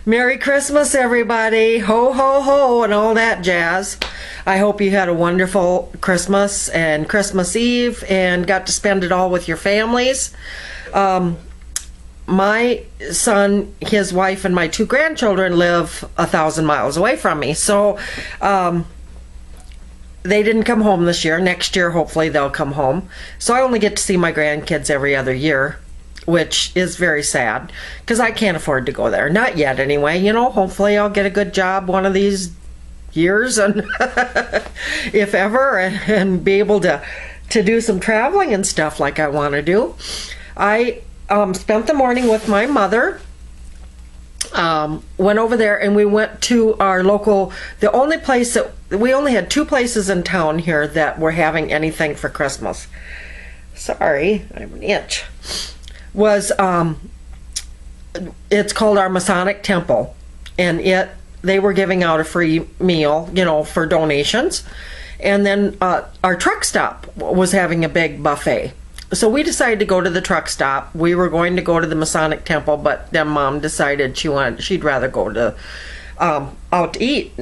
Merry Christmas, everybody. Ho, ho, ho, and all that jazz. I hope you had a wonderful Christmas and Christmas Eve and got to spend it all with your families. My son, his wife, and my 2 grandchildren live 1,000 miles away from me. So they didn't come home this year. Next year, hopefully, they'll come home. So I only get to see my grandkids every other year, which is very sad because I can't afford to go there. Not yet, anyway. You know, hopefully I'll get a good job one of these years, and if ever, and be able to do some traveling and stuff like I want to do. I spent the morning with my mother. Went over there and we went to our local, the only place that, we only had 2 places in town here that were having anything for Christmas. Sorry, I have an itch. Was it's called our Masonic Temple, and they were giving out a free meal, you know, for donations. And then our truck stop was having a big buffet. So we decided to go to the truck stop. We were going to go to the Masonic Temple, but then Mom decided she'd rather go to out to eat.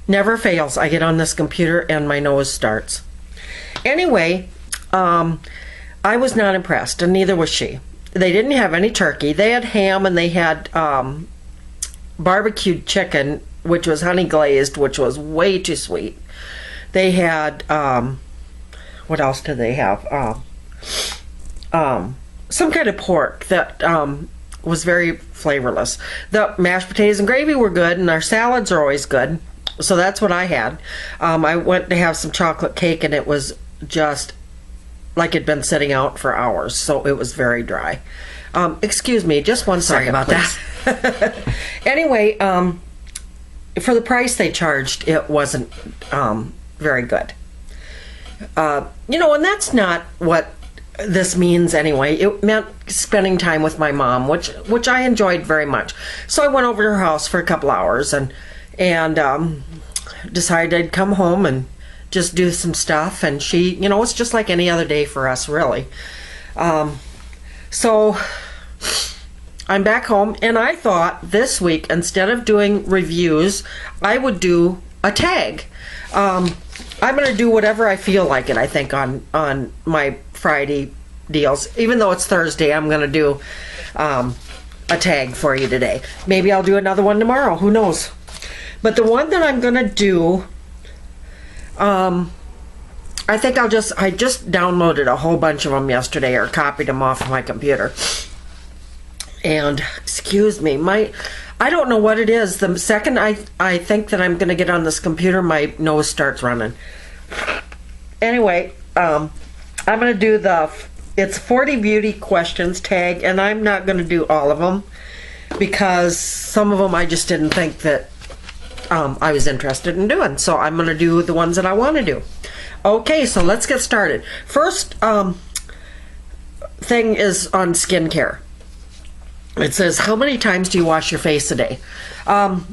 Never fails. I get on this computer and my nose starts. Anyway, I was not impressed, and neither was she. They didn't have any turkey. They had ham, and they had barbecued chicken, which was honey glazed, which was way too sweet. They had, what else did they have? Some kind of pork that was very flavorless. The mashed potatoes and gravy were good, and our salads are always good. So that's what I had. I went to have some chocolate cake, and it was just like it'd been sitting out for hours, so it was very dry. Excuse me, just one second. Sorry about please. That. Anyway, for the price they charged, it wasn't very good. You know, and that's not what this means anyway. It meant spending time with my mom, which I enjoyed very much. So I went over to her house for a couple hours and decided I'd come home and just do some stuff, and she, you know, it's just like any other day for us, really. So I'm back home, and I thought this week, instead of doing reviews, I would do a tag. I'm going to do whatever I feel like it, I think, on my Friday deals. Even though it's Thursday, I'm going to do a tag for you today. Maybe I'll do another one tomorrow. Who knows? But the one that I'm going to do, I think I just downloaded a whole bunch of them yesterday, or copied them off of my computer. And, excuse me, I don't know what it is. The second I think that I'm going to get on this computer, my nose starts running. Anyway, I'm going to do it's 40 beauty questions tag, and I'm not going to do all of them because some of them I just didn't think that I was interested in doing. So I'm going to do the ones that I want to do. Okay, so let's get started. First thing is on skincare. It says, how many times do you wash your face a day?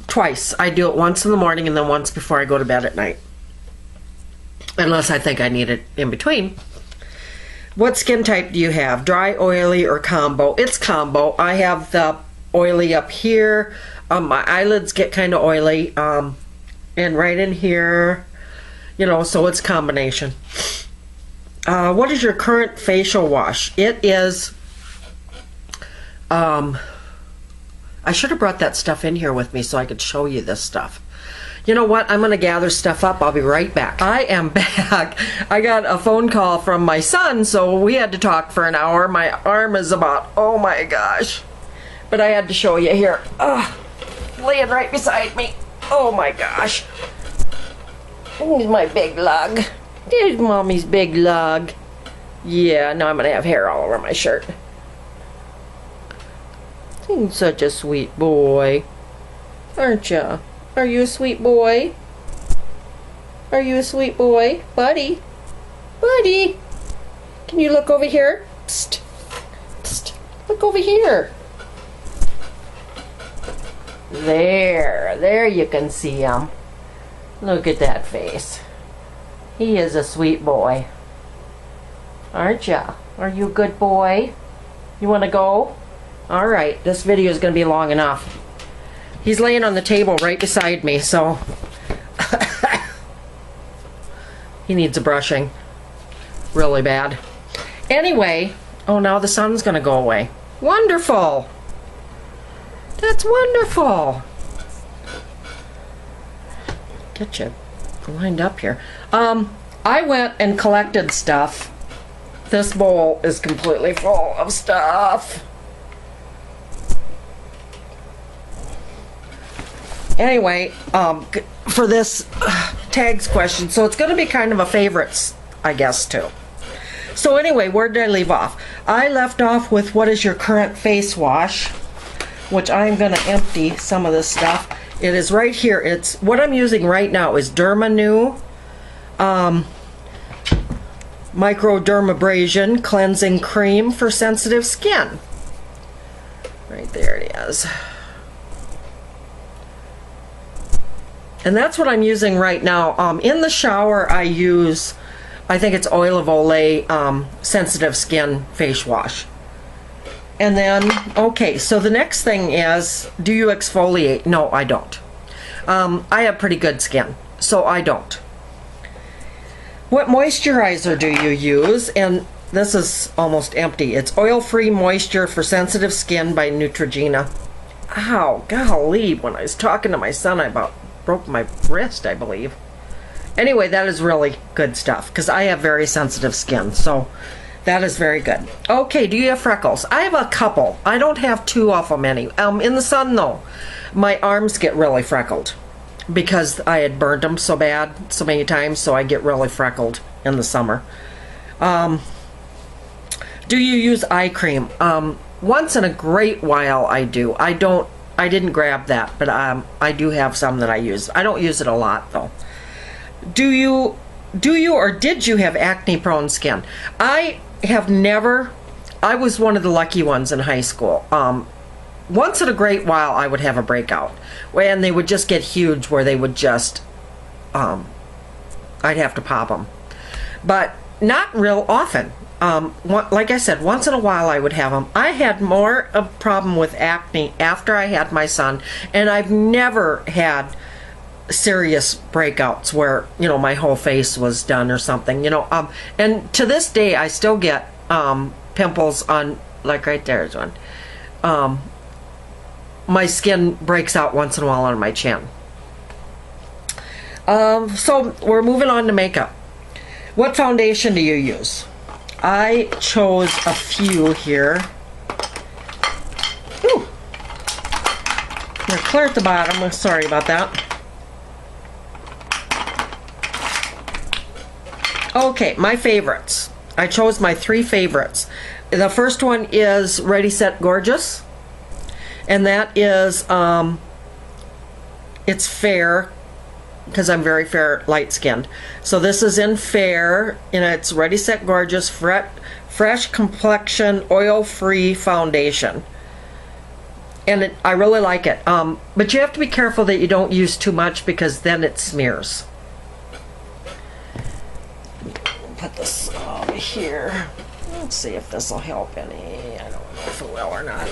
Twice. I do it once in the morning and then once before I go to bed at night. Unless I think I need it in between. What skin type do you have? Dry, oily, or combo? It's combo. I have the oily up here. My eyelids get kind of oily. And right in here, you know, so it's combination. What is your current facial wash? It is... I should have brought that stuff in here with me so I could show you this stuff. You know what? I'm going to gather stuff up. I'll be right back. I am back. I got a phone call from my son, so we had to talk for an hour. My arm is about, oh my gosh. But I had to show you here. Laying right beside me. Oh my gosh. Here's my big lug. There's Mommy's big lug. Yeah, now I'm going to have hair all over my shirt. He's such a sweet boy, aren't ya? Are you a sweet boy? Are you a sweet boy? Buddy? Buddy? Can you look over here? Psst. Psst. Look over here. There you can see him. Look at that face. He is a sweet boy. Aren't ya? Are you a good boy? You want to go? All right, this video is going to be long enough. He's laying on the table right beside me, so he needs a brushing really bad. Anyway, oh, now the sun's going to go away. Wonderful. That's wonderful. Get you lined up here. I went and collected stuff. This bowl is completely full of stuff. Anyway, for this tags question, so it's going to be kind of a favorites, I guess, too. So anyway, where did I leave off? I left off with what is your current face wash, which I'm going to empty some of this stuff. It is right here. It's what I'm using right now is Dermanew Microdermabrasion Cleansing Cream for Sensitive Skin. Right there it is. And that's what I'm using right now. In the shower, I use, I think it's Oil of Olay Sensitive Skin Face Wash. And then, okay, so the next thing is, do you exfoliate? No, I don't. I have pretty good skin, so I don't. What moisturizer do you use? And this is almost empty. It's Oil-Free Moisture for Sensitive Skin by Neutrogena. Ow, golly, when I was talking to my son, I about broke my wrist, I believe. Anyway, that is really good stuff because I have very sensitive skin, so that is very good. Okay, do you have freckles? I have a couple. I don't have too awful many. In the sun, though, my arms get really freckled because I had burnt them so bad so many times, so I get really freckled in the summer. Do you use eye cream? Once in a great while I do. I didn't grab that, but I do have some that I use. I don't use it a lot, though. Do you or did you have acne-prone skin? I have never. I was one of the lucky ones in high school. Once in a great while, I would have a breakout, and they would just get huge, where they would just, I'd have to pop them, but not real often. Like I said, once in a while I would have them. I had more of a problem with acne after I had my son, and I've never had serious breakouts where, you know, my whole face was done or something, you know. And to this day, I still get pimples on, like right there's one. My skin breaks out once in a while on my chin. So we're moving on to makeup. What foundation do you use? I chose a few here. Ooh. They're clear at the bottom. I'm sorry about that. Okay, my favorites. I chose my 3 favorites. The first one is Ready Set Gorgeous. And that is, it's fair, because I'm very fair, light-skinned. So this is in fair, and it's Ready Set Gorgeous Fresh Complexion Oil-Free Foundation. And I really like it. But you have to be careful that you don't use too much, because then it smears. Put this over here. Let's see if this will help any. I don't know if it will or not.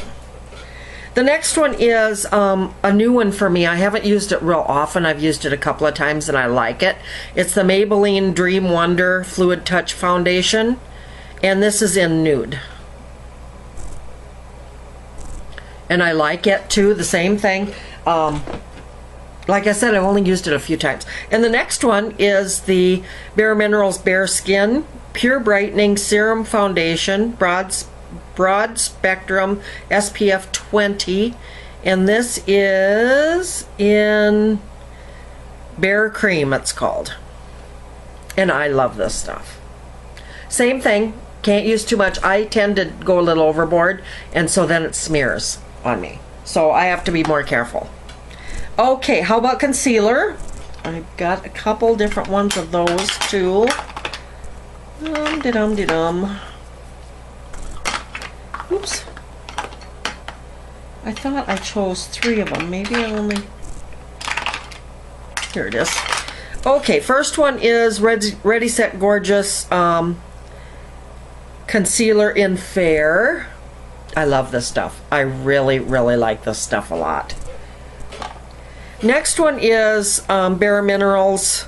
The next one is a new one for me. I haven't used it real often. I've used it a couple of times and I like it. It's the Maybelline Dream Wonder Fluid Touch Foundation. And this is in nude. And I like it too, the same thing. Like I said, I've only used it a few times. And the next one is the Bare Minerals Bare Skin Pure Brightening Serum Foundation, Broad Spectrum SPF 20. And this is in Bare Cream, it's called. And I love this stuff. Same thing, can't use too much. I tend to go a little overboard, and so then it smears on me. So I have to be more careful. Okay, how about concealer? I've got a couple different ones of those too. Dum-de-dum-de-dum. Oops. I thought I chose 3 of them. Maybe I only... Here it is. Okay, first one is Ready Set Gorgeous Concealer in Fair. I love this stuff. I really, really like this stuff a lot. Next one is Bare Minerals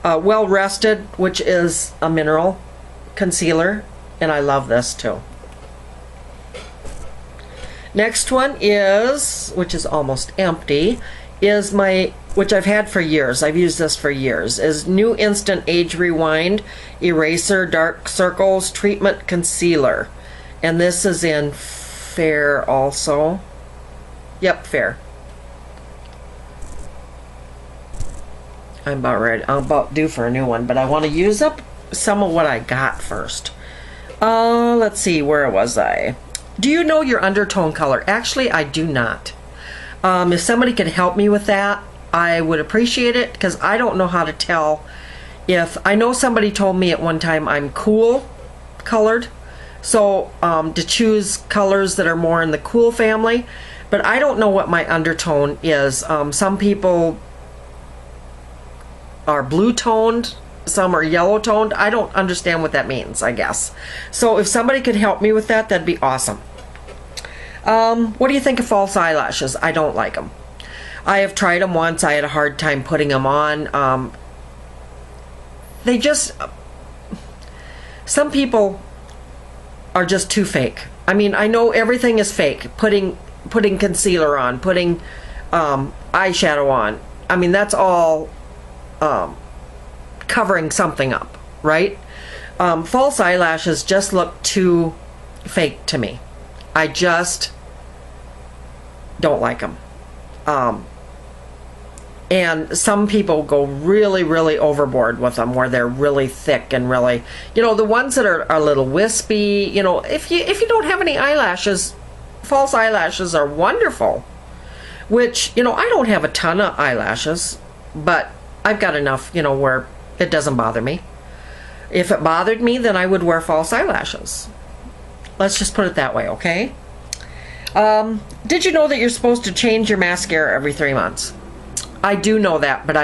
Well Rested, which is a mineral concealer, and I love this too. Next one is, which is almost empty, is which I've had for years, I've used this for years, is New Instant Age Rewind Eraser Dark Circles Treatment Concealer. And this is in Fair also. Yep, Fair. I'm about due for a new one, but I want to use up some of what I got first. Let's see, where was I? Do you know your undertone color? Actually, I do not. If somebody could help me with that, I would appreciate it, because I don't know how to tell if... I know somebody told me at one time I'm cool colored, so to choose colors that are more in the cool family, but I don't know what my undertone is. Some people are blue toned, some are yellow toned. I don't understand what that means, I guess. So if somebody could help me with that, that'd be awesome. What do you think of false eyelashes? I don't like them. I have tried them once. I had a hard time putting them on. They just... Some people are just too fake. I mean, I know everything is fake. Putting concealer on, putting eyeshadow on. I mean, that's all covering something up, right? False eyelashes just look too fake to me. I just don't like them. And some people go really, really overboard with them, where they're really thick and really, you know, the ones that are a little wispy, you know, if you don't have any eyelashes, false eyelashes are wonderful. Which, you know, I don't have a ton of eyelashes, but I've got enough, you know, where it doesn't bother me. If it bothered me, then I would wear false eyelashes. Let's just put it that way, okay? Did you know that you're supposed to change your mascara every 3 months? I do know that, but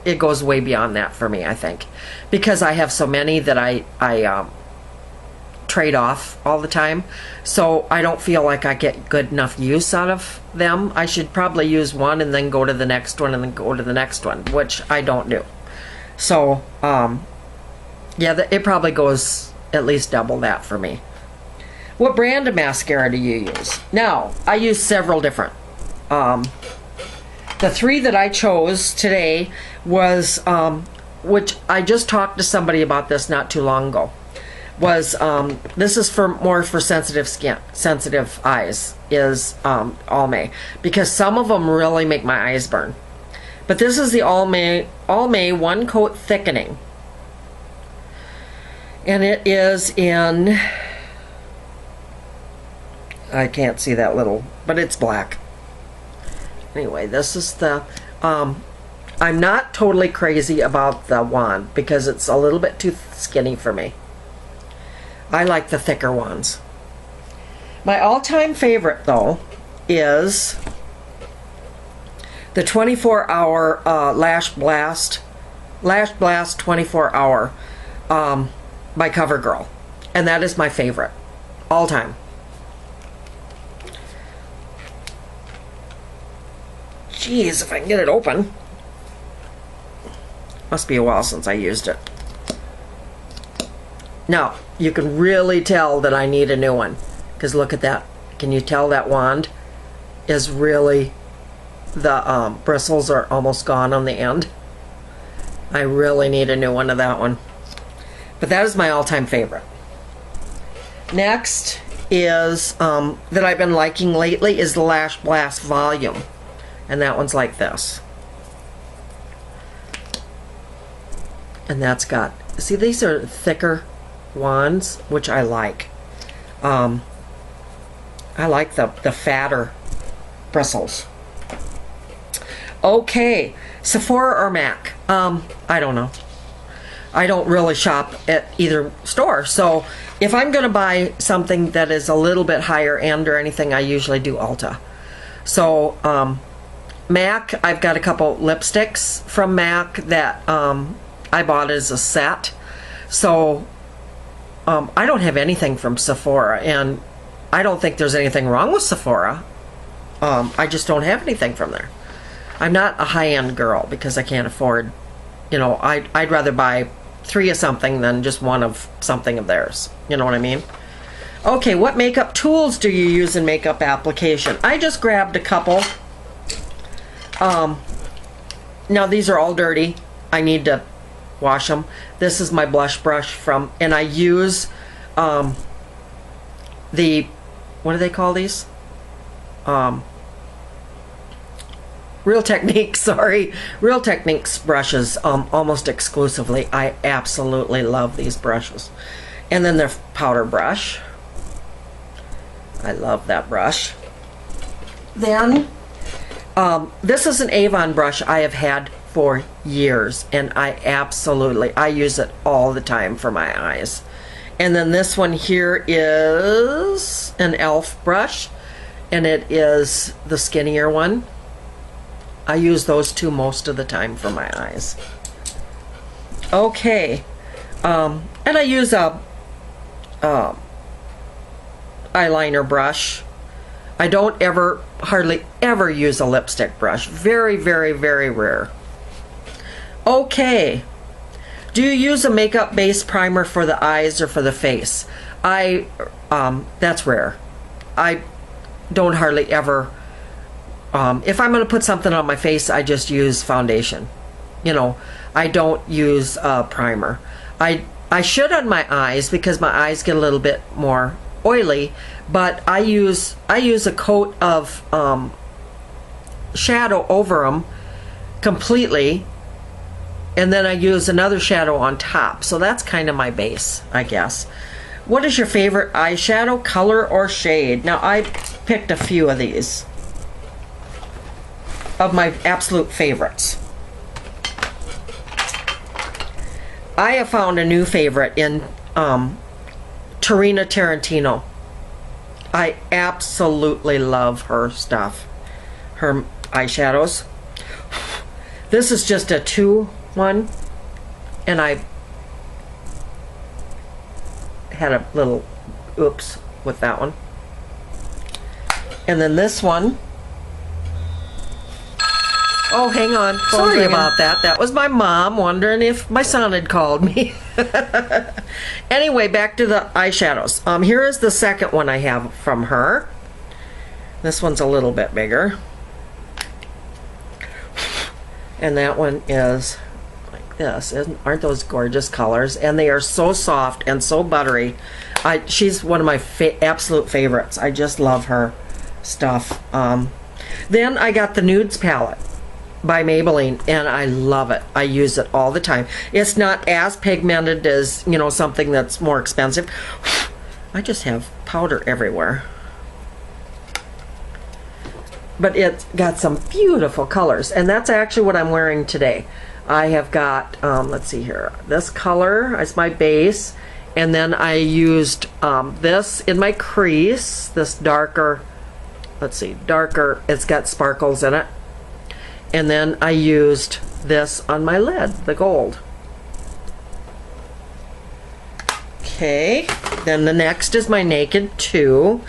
it goes way beyond that for me, I think. Because I have so many that I trade off all the time. So I don't feel like I get good enough use out of them. I should probably use one and then go to the next one and then go to the next one, which I don't do. So, yeah, it probably goes at least double that for me. What brand of mascara do you use? Now, I use several different. The 3 that I chose today was, which I just talked to somebody about this not too long ago, was, this is more for sensitive skin, sensitive eyes, is Almay. Because some of them really make my eyes burn. But this is the Almay 1 Coat Thickening. And it is in... I can't see that little, but it's black. Anyway, this is the... I'm not totally crazy about the wand because it's a little bit too skinny for me. I like the thicker ones. My all-time favorite, though, is the 24-hour Lash Blast 24-hour by CoverGirl. And that is my favorite. All time. Jeez, if I can get it open. Must be a while since I used it. Now, you can really tell that I need a new one. Because look at that. Can you tell that wand is really... The bristles are almost gone on the end. I really need a new one of that one. But that is my all-time favorite. Next is, that I've been liking lately, is the Lash Blast Volume. And that one's like this. And that's got, see, these are thicker wands, which I like. I like the fatter bristles. Okay, Sephora or MAC? I don't know. I don't really shop at either store, so if I'm going to buy something that is a little bit higher end or anything, I usually do Ulta. So, MAC, I've got a couple lipsticks from MAC that I bought as a set. So, I don't have anything from Sephora, and I don't think there's anything wrong with Sephora. I just don't have anything from there. I'm not a high-end girl because I can't afford, you know, I'd rather buy 3 of something than just 1 of something of theirs. You know what I mean? Okay, what makeup tools do you use in makeup application? I just grabbed a couple. Now these are all dirty. I need to wash them. This is my blush brush from, and I use the, what do they call these? Real Techniques, sorry. Real Techniques brushes almost exclusively. I absolutely love these brushes. And then their powder brush. I love that brush. Then, this is an Avon brush I have had for years, and I use it all the time for my eyes. And then this one here is an e.l.f. brush, and it is the skinnier one. I use those 2 most of the time for my eyes. Okay, and I use a eyeliner brush. I don't hardly ever use a lipstick brush. Very, very, very rare. Okay, do you use a makeup base primer for the eyes or for the face? That's rare. I don't hardly ever, if I'm going to put something on my face, I just use foundation. You know, I don't use a primer. I should on my eyes because my eyes get a little bit more oily, but I use a coat of shadow over them completely, and then I use another shadow on top. So that's kind of my base, I guess. What is your favorite eyeshadow color or shade? Now I picked a few of these of my absolute favorites. I have found a new favorite in Tarina Tarantino. I absolutely love her stuff, her eyeshadows. This is just a 2-1, and I had a little oops with that one. And then this one, oh, hang on. Sorry about that. That was my mom wondering if my son had called me. Anyway, back to the eyeshadows. Here is the second one I have from her. This one's a little bit bigger. And that one is like this. Aren't those gorgeous colors? And they are so soft and so buttery. She's one of my absolute favorites. I just love her stuff. Then I got the Nudes palette by Maybelline, and I love it. I use it all the time. It's not as pigmented as, you know, something that's more expensive. I just have powder everywhere. But it's got some beautiful colors, and that's actually what I'm wearing today. I have got, let's see here, this color is my base, and then I used this in my crease, this darker, let's see, darker, it's got sparkles in it. And then I used this on my lid, the gold. Okay, then the next is my Naked 2.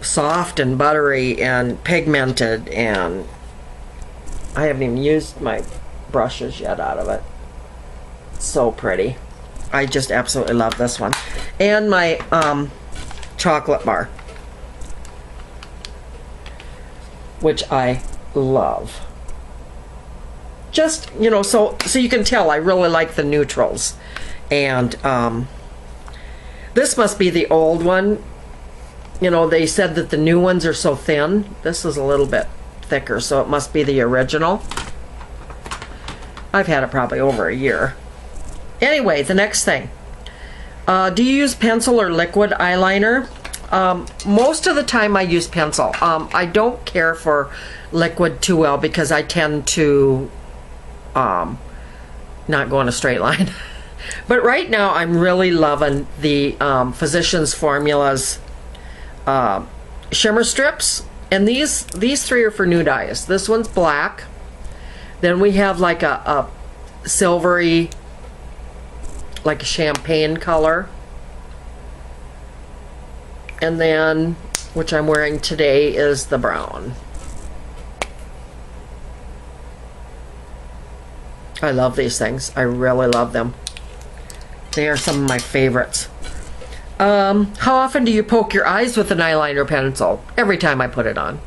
Soft and buttery and pigmented, and I haven't even used my brushes yet out of it. So pretty. I just absolutely love this one. And my chocolate bar, which I love. Just, you know, so you can tell I really like the neutrals. And this must be the old one. You know, they said that the new ones are so thin. This is a little bit thicker, so it must be the original. I've had it probably over a year. Anyway, the next thing. Do you use pencil or liquid eyeliner? Most of the time I use pencil. I don't care for liquid too well because I tend to not go in a straight line. But right now I'm really loving the Physicians Formulas shimmer strips, and these 3 are for nude eyes. This one's black. Then we have like a silvery, like a champagne color. And then, which I'm wearing today, is the brown. I love these things. I really love them. They are some of my favorites. How often do you poke your eyes with an eyeliner pencil? Every time I put it on.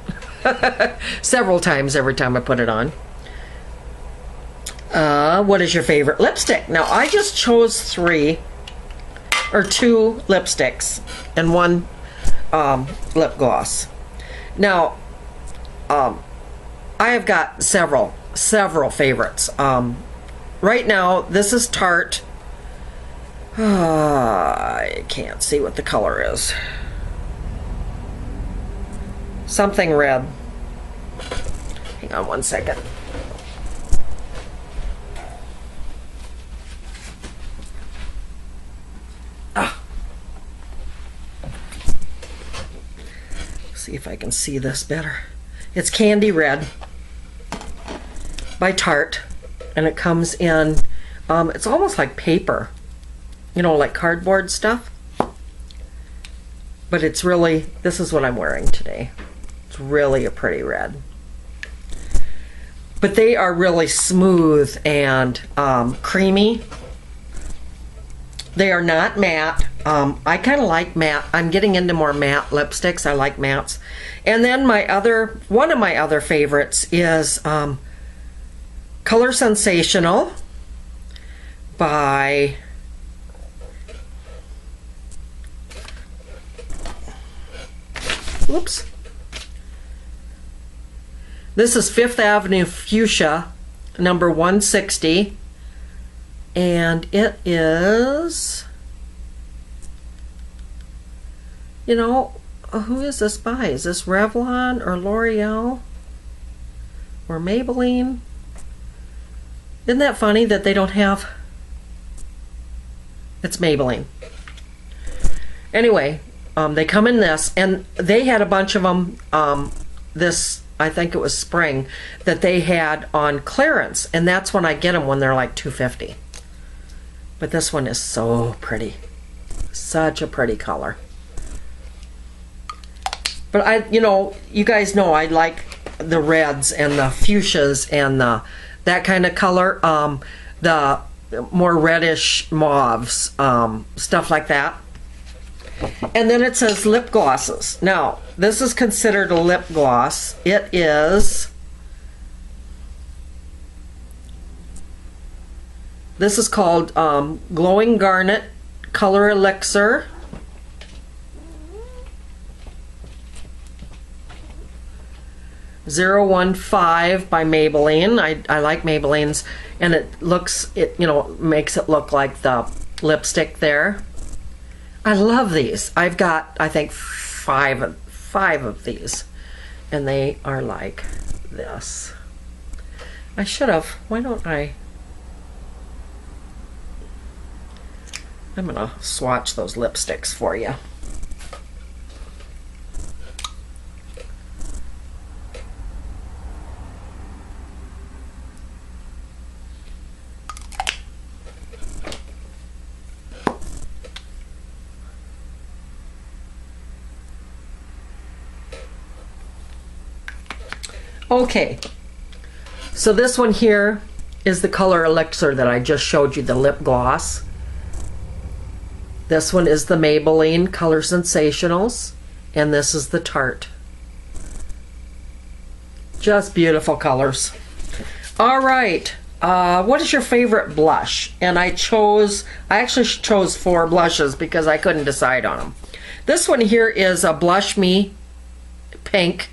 Several times every time I put it on. What is your favorite lipstick? Now, I just chose 2 lipsticks and 1 lip gloss. Now, I have got several favorites. Right now, this is Tarte. I can't see what the color is. Something red. Hang on 1 second. See if I can see this better. It's Candy Red by Tarte, and it comes in, it's almost like paper, you know, like cardboard stuff, but it's really, this is what I'm wearing today. It's really a pretty red, but they are really smooth and creamy. They are not matte. I kind of like matte. I'm getting into more matte lipsticks. I like mattes. And then one of my other favorites is Color Sensational by whoops. This is Fifth Avenue Fuchsia, number 160. And it is, you know, who is this by? Is this Revlon or L'Oreal or Maybelline? Isn't that funny that they don't have, it's Maybelline. Anyway, they come in this, and they had a bunch of them this, I think it was spring, that they had on clearance, and that's when I get them, when they're like $2.50. But this one is so pretty. Such a pretty color. But you know, you guys know I like the reds and the fuchsias and that kind of color. The more reddish mauves, stuff like that. And then it says lip glosses. Now, this is considered a lip gloss. It is, this is called Glowing Garnet Color Elixir. .015 by Maybelline. I like Maybelline's, and it looks, it, you know, makes it look like the lipstick there. I love these. I've got, I think, five of these, and they are like this. I should have, why don't I, I'm gonna swatch those lipsticks for you. Okay, so this one here is the Color Elixir that I just showed you, the lip gloss. This one is the Maybelline Color Sensationals, and this is the Tarte. Just beautiful colors. All right, what is your favorite blush? And I actually chose 4 blushes because I couldn't decide on them. This one here is a Blush Me Pink.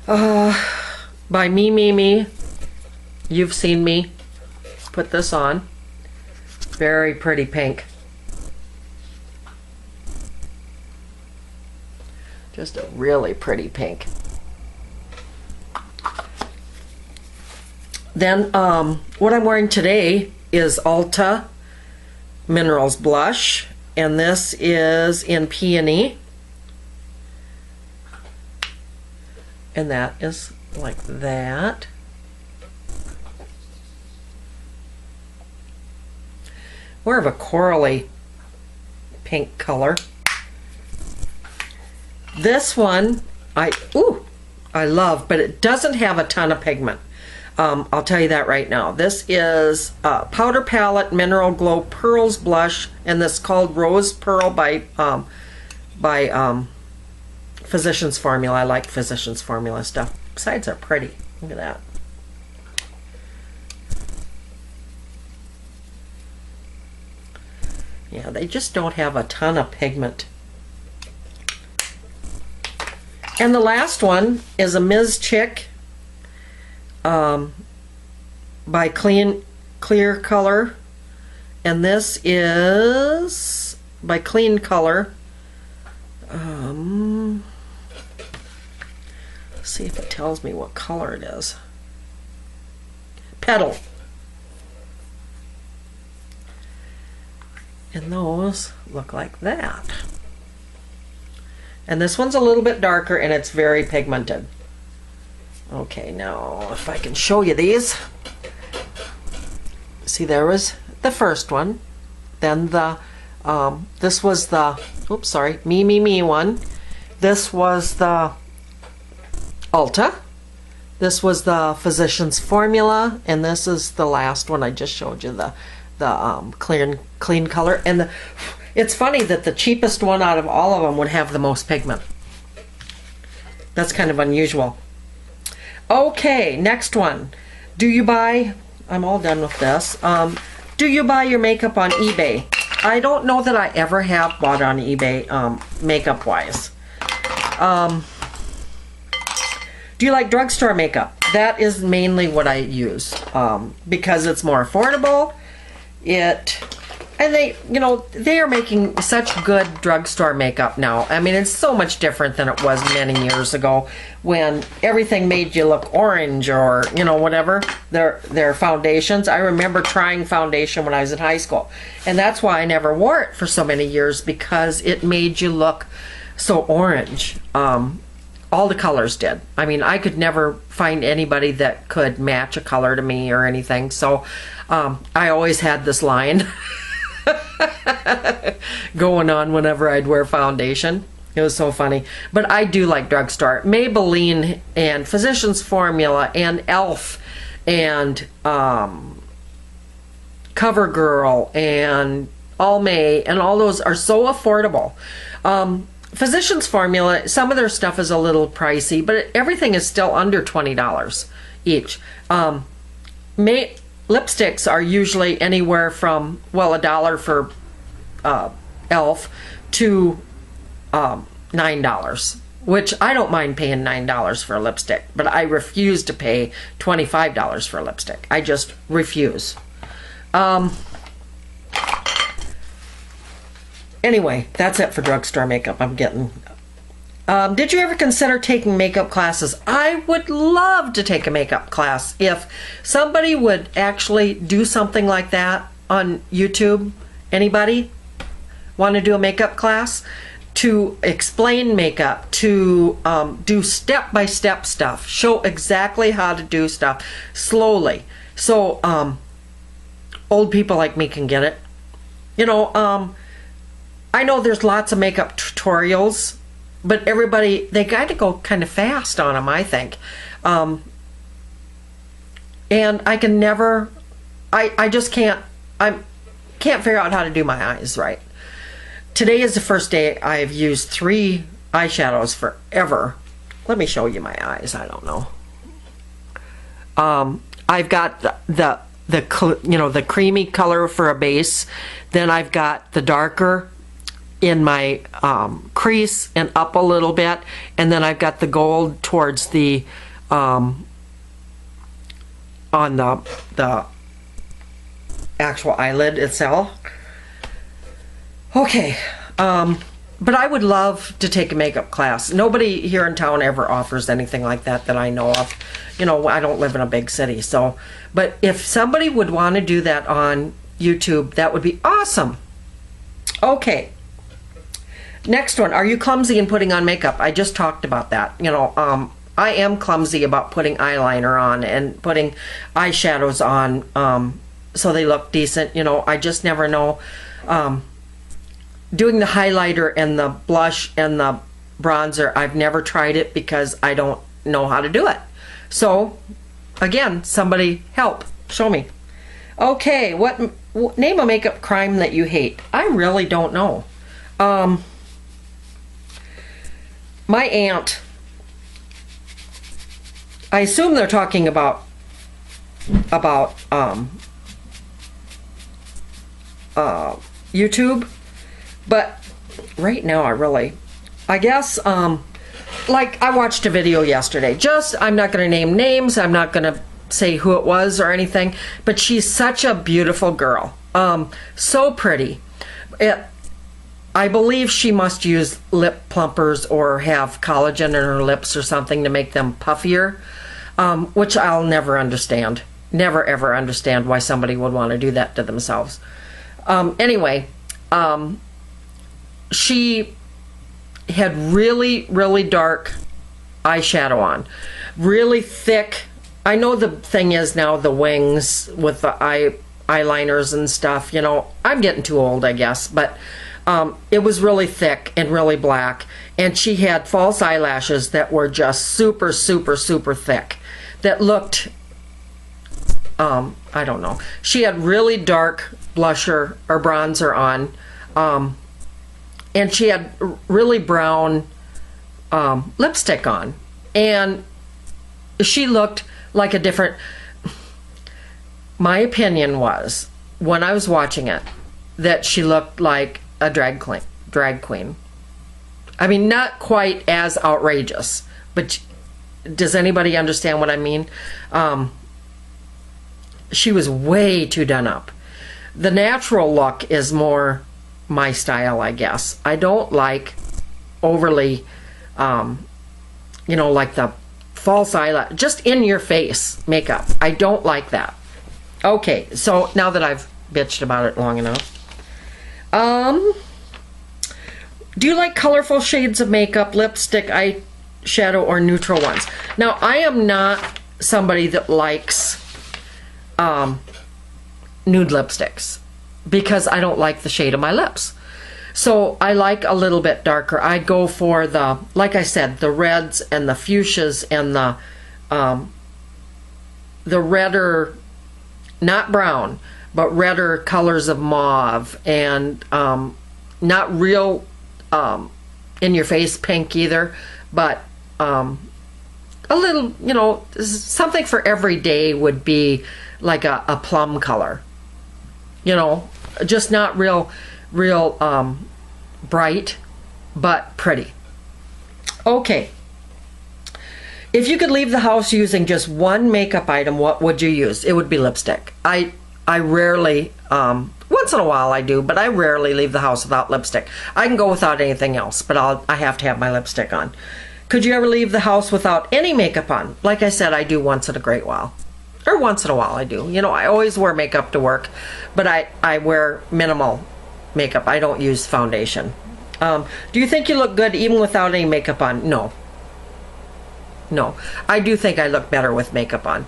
By Me. You've seen me put this on. Very pretty pink. Just a really pretty pink. Then what I'm wearing today is Ulta Minerals Blush, and this is in Peony. And that is like that. More of a corally pink color. This one, I love, but it doesn't have a ton of pigment. I'll tell you that right now. This is Powder Palette Mineral Glow Pearls Blush, and this is called Rose Pearl by Physicians Formula. I like Physicians Formula stuff. Besides, they're pretty. Look at that. Yeah, they just don't have a ton of pigment. And the last one is a Ms. Chick by Clear Color. And this is by Clean Color. See if it tells me what color it is. Petal. And those look like that. And this one's a little bit darker and it's very pigmented. Okay, now if I can show you these. See, there was the first one. Then the, this was the, oops, sorry, me one. This was the Ulta. This was the Physicians Formula. And this is the last one I just showed you, the clean color. And it's funny that the cheapest one out of all of them would have the most pigment. That's kind of unusual. Okay, next one. Do you buy, I'm all done with this. Do you buy your makeup on eBay? I don't know that I ever have bought on eBay makeup wise. Do you like drugstore makeup? That is mainly what I use because it's more affordable. And they, you know, they are making such good drugstore makeup now. I mean, it's so much different than it was many years ago when everything made you look orange or, you know, whatever. Their foundations. I remember trying foundation when I was in high school. And that's why I never wore it for so many years, because it made you look so orange. All the colors did. I mean, I could never find anybody that could match a color to me or anything. So I always had this line going on whenever I'd wear foundation. It was so funny. But I do like drugstore. Maybelline and Physicians Formula and e.l.f. and CoverGirl and Almay and all those are so affordable. Physicians Formula, some of their stuff is a little pricey, but everything is still under $20 each. Lipsticks are usually anywhere from, well, $1 for e.l.f. to $9, which I don't mind paying $9 for a lipstick, but I refuse to pay $25 for a lipstick. I just refuse. Anyway, that's it for drugstore makeup. I'm getting... did you ever consider taking makeup classes? I would love to take a makeup class. If somebody would actually do something like that on YouTube, anybody want to do a makeup class? To explain makeup, to do step-by-step stuff, show exactly how to do stuff slowly. So old people like me can get it. You know, I know there's lots of makeup tutorials, but everybody, they got to go kind of fast on them, I think. And I can never, I just can't figure out how to do my eyes right. Today is the first day I've used 3 eyeshadows forever. Let me show you my eyes. I don't know. I've got the creamy color for a base. Then I've got the darker in my crease and up a little bit, and then I've got the gold towards the on the actual eyelid itself. Okay, but I would love to take a makeup class. Nobody here in town ever offers anything like that I know of. You know, I don't live in a big city, so, but if somebody would want to do that on YouTube, that would be awesome. Okay. Next one, are you clumsy in putting on makeup? I just talked about that. You know, I am clumsy about putting eyeliner on and putting eyeshadows on so they look decent. You know, I just never know. Doing the highlighter and the blush and the bronzer. I've never tried it because I don't know how to do it. So, again, somebody help. Show me. Okay, name a makeup crime that you hate. I really don't know. My aunt, I assume they're talking about YouTube, but right now I guess like I watched a video yesterday. I'm not going to name names. I'm not going to say who it was or anything, but she's such a beautiful girl. So pretty. I believe she must use lip plumpers or have collagen in her lips or something to make them puffier, which I'll never understand. Never ever understand why somebody would want to do that to themselves. Anyway, she had really, really dark eyeshadow on. Really thick. I know the thing is now the wings with the eyeliners and stuff, you know, I'm getting too old, I guess, but it was really thick and really black, and she had false eyelashes that were just super, super, super thick that looked, I don't know. She had really dark blusher or bronzer on, and she had really brown lipstick on, and she looked like a different. My opinion was, when I was watching it, that she looked like a drag queen. I mean, not quite as outrageous, but does anybody understand what I mean? She was way too done up. The natural look is more my style, I guess. I don't like overly, you know, like the false eyelash, just in your face makeup. I don't like that. Okay, so now that I've bitched about it long enough, do you like colorful shades of makeup, lipstick, eyeshadow, or neutral ones? Now, I am not somebody that likes nude lipsticks because I don't like the shade of my lips. So I like a little bit darker. I go for the, like I said, the reds and the fuchsias and the redder, not brown, but redder colors of mauve, and not real in your face pink either, but a little, you know, something for every day would be like a plum color, you know, just not real bright, but pretty. Okay, if you could leave the house using just one makeup item, what would you use? It would be lipstick. I rarely, once in a while I do, but I rarely leave the house without lipstick. I can go without anything else, but I have to have my lipstick on. Could you ever leave the house without any makeup on? Like I said, I do once in a great while. Or once in a while I do. You know, I always wear makeup to work, but I wear minimal makeup. I don't use foundation. Do you think you look good even without any makeup on? No. No. I do think I look better with makeup on.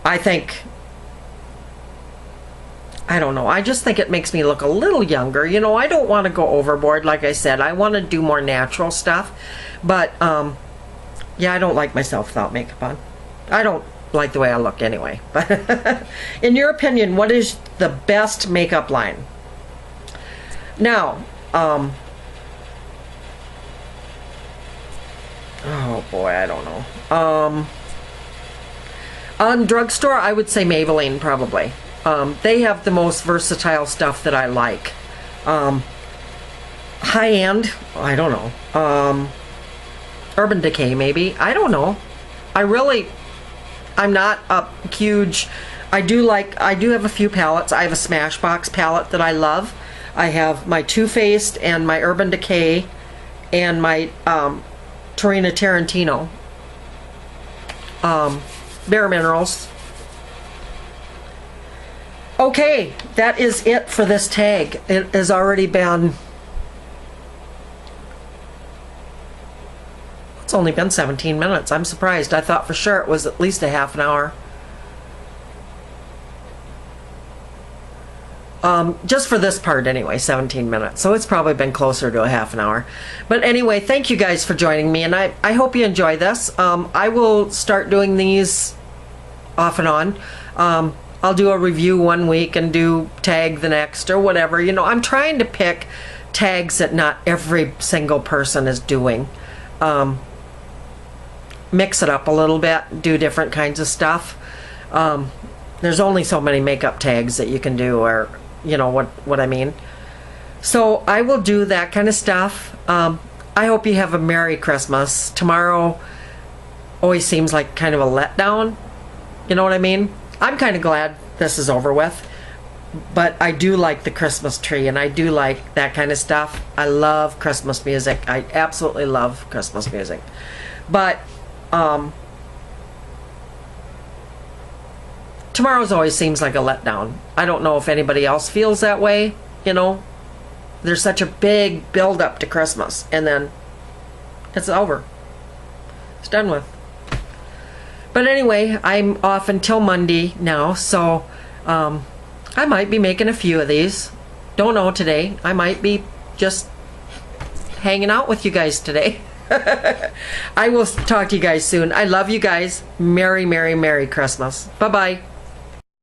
I think, I don't know, I just think it makes me look a little younger. You know, I don't want to go overboard, like I said. I want to do more natural stuff. But, yeah, I don't like myself without makeup on. I don't like the way I look anyway. But in your opinion, what is the best makeup line? Now, oh boy, I don't know. On drugstore, I would say Maybelline, probably. They have the most versatile stuff that I like. High-end, I don't know. Urban Decay, maybe. I don't know. I'm not a huge, I do have a few palettes. I have a Smashbox palette that I love. I have my Too Faced and my Urban Decay and my Torina Tarantino. Bare Minerals. Okay, that is it for this tag. It has already been, it's only been 17 minutes. I'm surprised. I thought for sure it was at least a half an hour. Just for this part anyway, 17 minutes. So it's probably been closer to a half an hour. But anyway, thank you guys for joining me, and I hope you enjoy this. I will start doing these off and on. I'll do a review one week and do tag the next or whatever. You know, I'm trying to pick tags that not every single person is doing. Mix it up a little bit, do different kinds of stuff. There's only so many makeup tags that you can do, or you know what I mean. So I will do that kind of stuff. I hope you have a Merry Christmas. Tomorrow always seems like kind of a letdown. You know what I mean? I'm kind of glad this is over with, but I do like the Christmas tree, and I do like that kind of stuff. I love Christmas music. I absolutely love Christmas music. But tomorrow's always seems like a letdown. I don't know if anybody else feels that way, you know. There's such a big build up to Christmas, and then it's over. It's done with. But anyway, I'm off until Monday now, so I might be making a few of these. Don't know today. I might be just hanging out with you guys today. I will talk to you guys soon. I love you guys. Merry, Merry, Merry Christmas. Bye-bye.